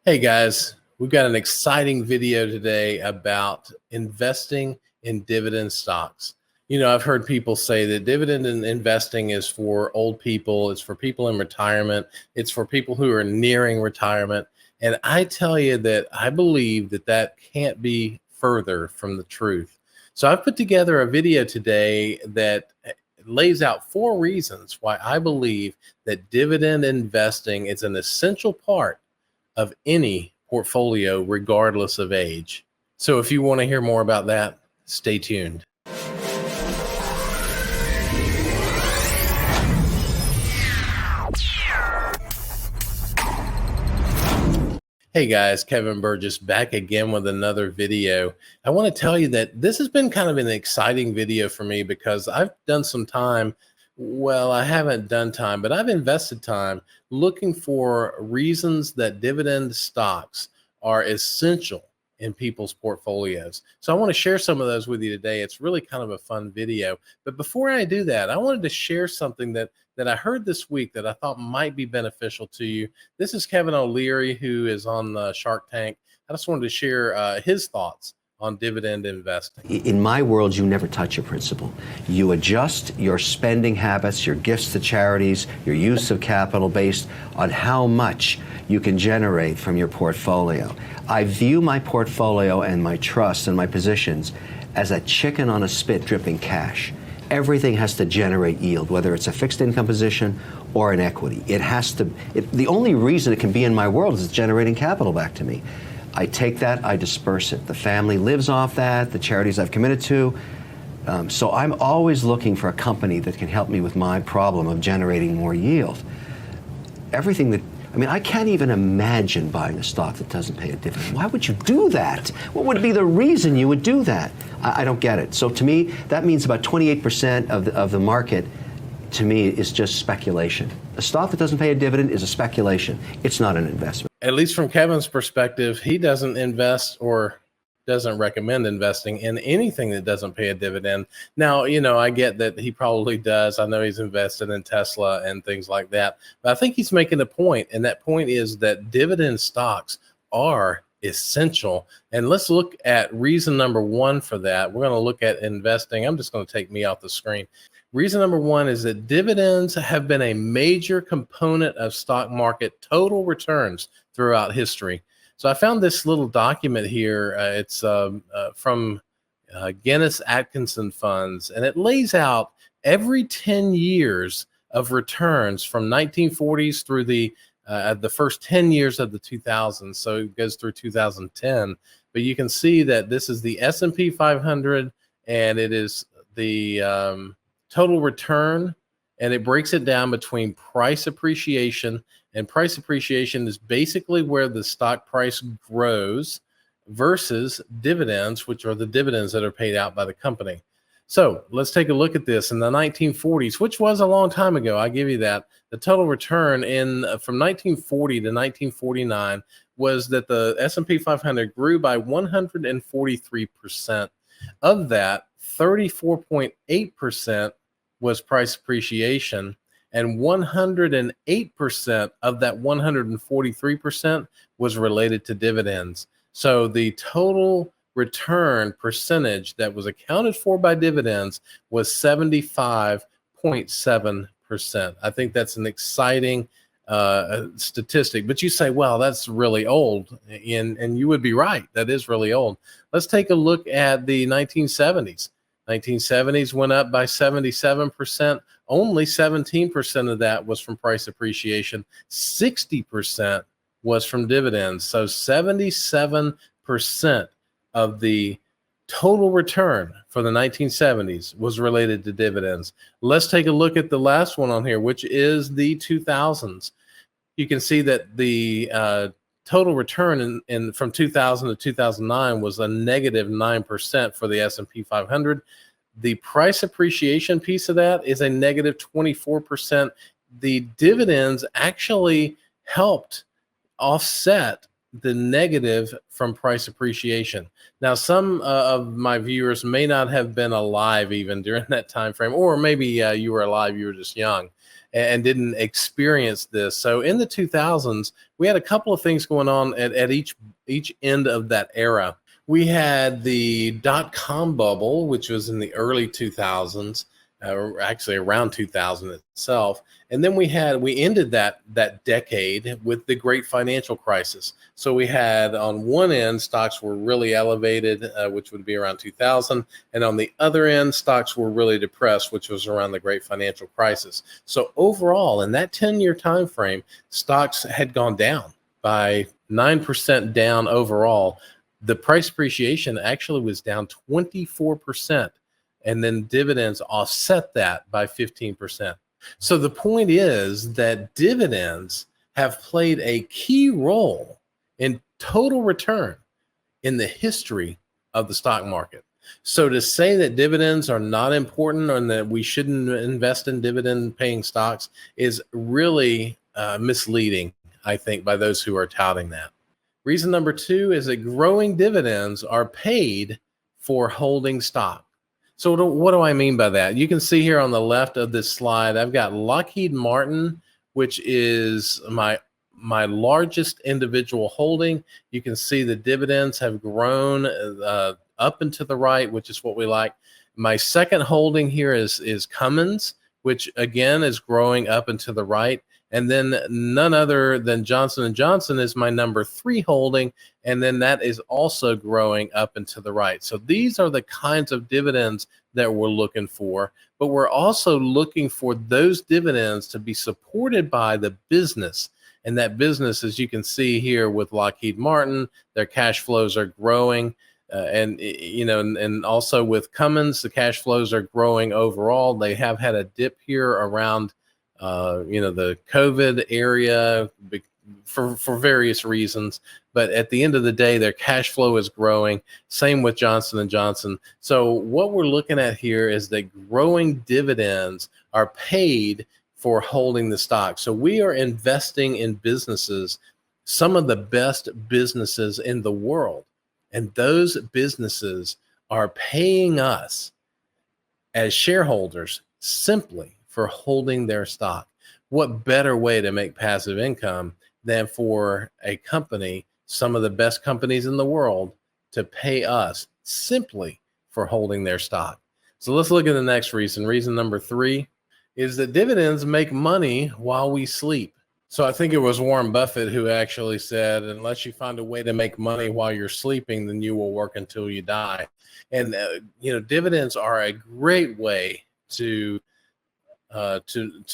Hey guys, we've got an exciting video today about investing in dividend stocks. I've heard people say that investing is for old people, it's for people in retirement, it's for people who are nearing retirement. And I tell you that I believe that that can't be further from the truth. So I've put together a video today that lays out 4 reasons why I believe that dividend investing is an essential part of any portfolio, regardless of age. So if you want to hear more about that, stay tuned. Hey guys, Kevin Burgess back again with another video. I want to tell you that this has been kind of an exciting video for me because I've done some time. Well, I haven't done time, but I've invested time looking for reasons that dividend stocks are essential in people's portfolios. So I want to share some of those with you today. It's really kind of a fun video. But before I do that, I wanted to share something that I heard this week that I thought might be beneficial to you. This is Kevin O'Leary, who is on Shark Tank. I just wanted to share his thoughts on dividend investing. In my world, you never touch your principal. You adjust your spending habits, your gifts to charities, your use of capital based on how much you can generate from your portfolio. I view my portfolio and my trusts and my positions as a chicken on a spit dripping cash. Everything has to generate yield, whether it's a fixed income position or an equity. The only reason it can be in my world is it's generating capital back to me. I take that, I disperse it. The family lives off that, the charities I've committed to. So I'm always looking for a company that can help me with my problem of generating more yield. I can't even imagine buying a stock that doesn't pay a dividend. Why would you do that? What would be the reason you would do that? I don't get it. So to me, that means about 28% of the market, to me, is just speculation. A stock that doesn't pay a dividend is a speculation. It's not an investment. At least from Kevin's perspective, he doesn't invest or doesn't recommend investing in anything that doesn't pay a dividend. Now, I get that he probably does. I know he's invested in Tesla and things like that. But I think he's making a point, and that point is that dividend stocks are essential. And let's look at reason number 1 for that. We're going to look at investing. I'm just going to take me off the screen. Reason number 1 is that dividends have been a major component of stock market total returns throughout history. So I found this little document here. It's from Guinness Atkinson Funds, and it lays out every 10 years of returns from 1940s through the first 10 years of the 2000s. So it goes through 2010. But you can see that this is the S&P 500, and it is the total return, and it breaks it down between price appreciation. And price appreciation is basically where the stock price grows versus dividends, which are the dividends that are paid out by the company. So let's take a look at this. In the 1940s, which was a long time ago, I give you that, the total return from 1940 to 1949 was that the S&P 500 grew by 143%. Of that, 34.8% was price appreciation, and 108% of that 143% was related to dividends. So the total return percentage that was accounted for by dividends was 75.7%. I think that's an exciting statistic. But you say, well, that's really old. And you would be right. That is really old. Let's take a look at the 1970s. 1970s went up by 77%. Only 17% of that was from price appreciation. 60% was from dividends. So 77% of the total return for the 1970s was related to dividends. Let's take a look at the last one on here, which is the 2000s. You can see that the total return from 2000 to 2009 was a negative 9% for the S&P 500. The price appreciation piece of that is a negative 24%. The dividends actually helped offset the negative from price appreciation. Now, some of my viewers may not have been alive even during that time frame, or maybe you were alive, you were just young. and didn't experience this. So in the 2000s, we had a couple of things going on at each end of that era. We had the dot-com bubble, which was in the early 2000s, actually around 2000 itself. And then we ended that decade with the great financial crisis. So we had on one end, stocks were really elevated, which would be around 2000. And on the other end, stocks were really depressed, which was around the great financial crisis. So overall, in that 10-year time frame, stocks had gone down by 9% down overall. The price appreciation actually was down 24%. And then dividends offset that by 15%. So the point is that dividends have played a key role in total return in the history of the stock market. So to say that dividends are not important and that we shouldn't invest in dividend paying stocks is really misleading, I think, by those who are touting that. Reason number two is that growing dividends are paid for holding stock. So what do I mean by that? You can see here on the left of this slide, I've got Lockheed Martin, which is my largest individual holding. You can see the dividends have grown up and to the right, which is what we like. My second holding here is Cummins, which again is growing up and to the right. And then none other than Johnson & Johnson is my number 3 holding. And then that is also growing up and to the right. So these are the kinds of dividends that we're looking for. But we're also looking for those dividends to be supported by the business. And that business, as you can see here with Lockheed Martin, their cash flows are growing. And also with Cummins, the cash flows are growing overall. They have had a dip here around the COVID area for various reasons. But at the end of the day, their cash flow is growing. Same with Johnson & Johnson. So what we're looking at here is that growing dividends are paid for holding the stock. So we are investing in businesses, some of the best businesses in the world. And those businesses are paying us as shareholders simply for holding their stock. What better way to make passive income than for a company, some of the best companies in the world, to pay us simply for holding their stock? So let's look at the next reason. Reason number 3 is that dividends make money while we sleep. So I think it was Warren Buffett who actually said, unless you find a way to make money while you're sleeping, then you will work until you die. And dividends are a great way to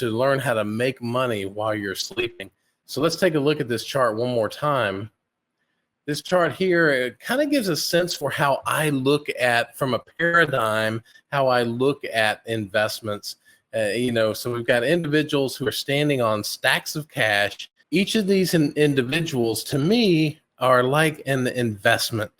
learn how to make money while you're sleeping. So let's take a look at this chart one more time. This chart here, it kind of gives a sense for how I look at, from a paradigm, how I look at investments. So we've got individuals who are standing on stacks of cash. Each of these individuals, to me, are like an investment.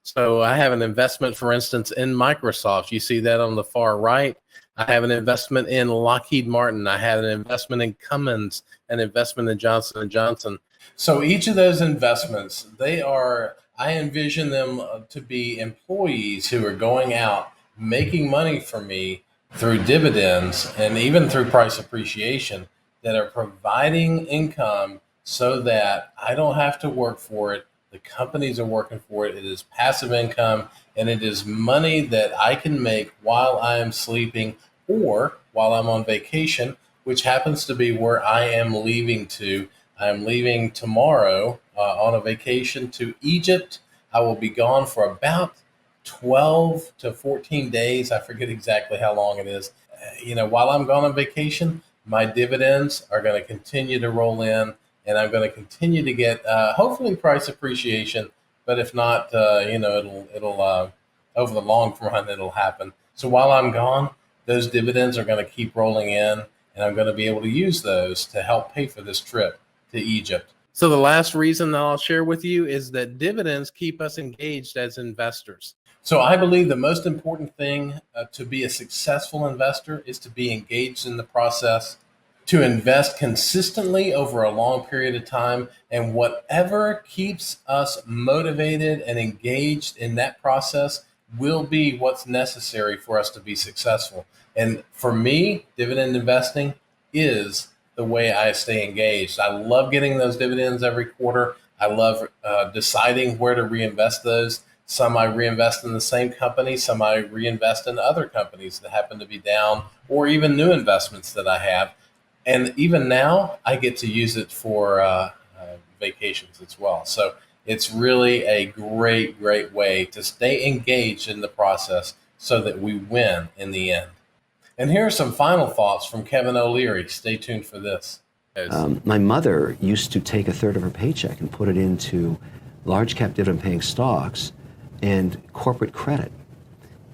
So I have an investment, for instance, in Microsoft. You see that on the far right. I have an investment in Lockheed Martin. I have an investment in Cummins, an investment in Johnson & Johnson. So each of those investments, I envision them to be employees who are going out, making money for me through dividends and even through price appreciation, that are providing income so that I don't have to work for it. The companies are working for it. It is passive income, and it is money that I can make while I am sleeping or while I'm on vacation, which happens to be where I am leaving to. I am leaving tomorrow on a vacation to Egypt. I will be gone for about 12 to 14 days. I forget exactly how long it is. While I'm gone on vacation, my dividends are going to continue to roll in, and I'm going to continue to get hopefully price appreciation. But if not, it'll over the long run, it'll happen. So while I'm gone, those dividends are going to keep rolling in, and I'm going to be able to use those to help pay for this trip to Egypt. So the last reason that I'll share with you is that dividends keep us engaged as investors. So I believe the most important thing to be a successful investor is to be engaged in the process, to invest consistently over a long period of time, and whatever keeps us motivated and engaged in that process will be what's necessary for us to be successful. And for me, dividend investing is the way I stay engaged. I love getting those dividends every quarter. I love deciding where to reinvest those. Some I reinvest in the same company, some I reinvest in other companies that happen to be down, or even new investments that I have. And even now, I get to use it for vacations as well. So it's really a great, great way to stay engaged in the process so that we win in the end. And here are some final thoughts from Kevin O'Leary. Stay tuned for this. My mother used to take a third of her paycheck and put it into large cap dividend paying stocks and corporate credit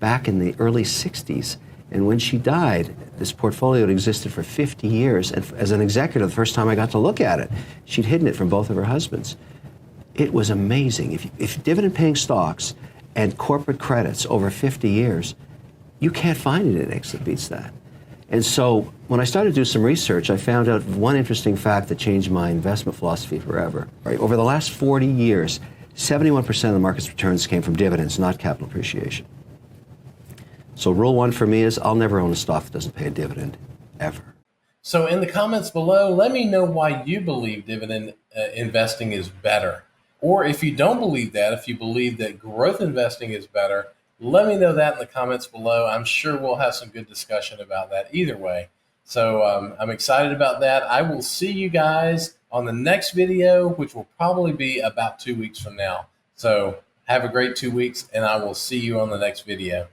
back in the early 60s. And when she died, this portfolio had existed for 50 years. And as an executive, the first time I got to look at it, she'd hidden it from both of her husbands. It was amazing. If dividend paying stocks and corporate credits over 50 years, you can't find an index that beats that. And so when I started to do some research, I found out one interesting fact that changed my investment philosophy forever. Right? Over the last 40 years, 71% of the market's returns came from dividends, not capital appreciation. So rule one for me is I'll never own a stock that doesn't pay a dividend, ever. So in the comments below, let me know why you believe dividend investing is better. Or if you don't believe that, if you believe that growth investing is better, let me know that in the comments below. I'm sure we'll have some good discussion about that either way. So I'm excited about that. I will see you guys on the next video, which will probably be about 2 weeks from now. So have a great 2 weeks, and I will see you on the next video.